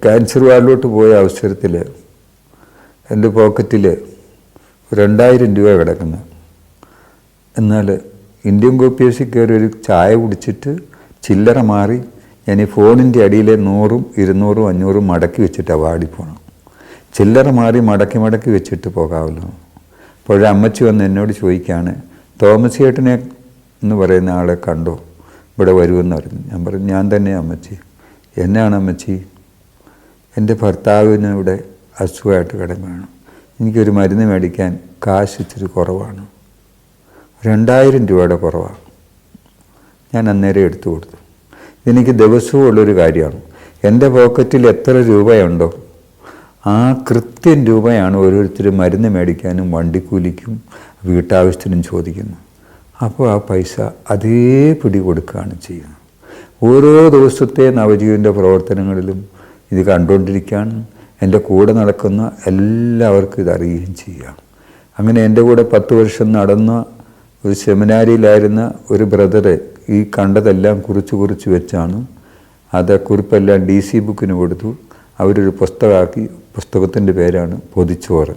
Cancer വാർഡിലോട്ട് പോയ അവസരത്തിൽ എൻ്റെ പോക്കറ്റിൽ 2000 രൂപ കിടക്കുന്നു. എന്നാൽ ഇന്ത്യൻ കോപ്പി ഹൗസിൽ കയറി ഒരു ചായ കുടിച്ചിട്ട് ചില്ലറ മാറി ഞാൻ ഈ ഫോണിൻ്റെ അടിയിലെ 100, 200, 500 മടക്കി വെച്ചിട്ടാണ് വാടി പോകണം. ചില്ലറ മാറി മടക്കി വെച്ചിട്ട് പോകാമല്ലോ. അപ്പോഴേ അമ്മച്ചി വന്ന് എന്നോട് ചോദിക്കുകയാണ്, തോമസ് ചേട്ടനെ എന്ന് പറയുന്ന ആളെ കണ്ടോ, ഇവിടെ വരുമെന്ന് പറഞ്ഞു. ഞാൻ പറഞ്ഞു, ഞാൻ തന്നെ അമ്മച്ചി. എന്നാണ് അമ്മച്ചി? എൻ്റെ ഭർത്താവിന് ഇവിടെ അസുഖമായിട്ട് കിടക്കുകയാണ്. എനിക്കൊരു മരുന്ന് മേടിക്കാൻ കാശ് ഇച്ചിരി കുറവാണ്, 2000 രൂപയുടെ കുറവാണ്. ഞാൻ അന്നേരം എടുത്തു കൊടുത്തു. എനിക്ക് ദിവസവും ഉള്ളൊരു കാര്യമാണ്. എൻ്റെ പോക്കറ്റിൽ എത്ര രൂപയുണ്ടോ ആ കൃത്യം രൂപയാണ് ഓരോരുത്തരും മരുന്ന് മേടിക്കാനും വണ്ടിക്കൂലിക്കും വീട്ടാവശ്യത്തിനും ചോദിക്കുന്നത്. അപ്പോൾ ആ പൈസ അതേ പിടി കൊടുക്കുകയാണ് ചെയ്യുന്നത്. ഓരോ ദിവസത്തെ നവജീവൻ്റെ പ്രവർത്തനങ്ങളിലും ഇത് കണ്ടുകൊണ്ടിരിക്കുകയാണ്. എൻ്റെ കൂടെ നടക്കുന്ന എല്ലാവർക്കും ഇതറിയുകയും ചെയ്യുകയാണ്. അങ്ങനെ എൻ്റെ കൂടെ 10 വർഷം നടന്ന ഒരു സെമിനാരിയിലായിരുന്ന ഒരു ബ്രദറെ ഈ കണ്ടതെല്ലാം കുറിച്ച് വെച്ചാണ് അത് കുറിപ്പെല്ലാം DC ബുക്കിന് കൊടുത്തു. അവരൊരു പുസ്തകമാക്കി. പുസ്തകത്തിൻ്റെ പേരാണ് പൊതിച്ചോറ്.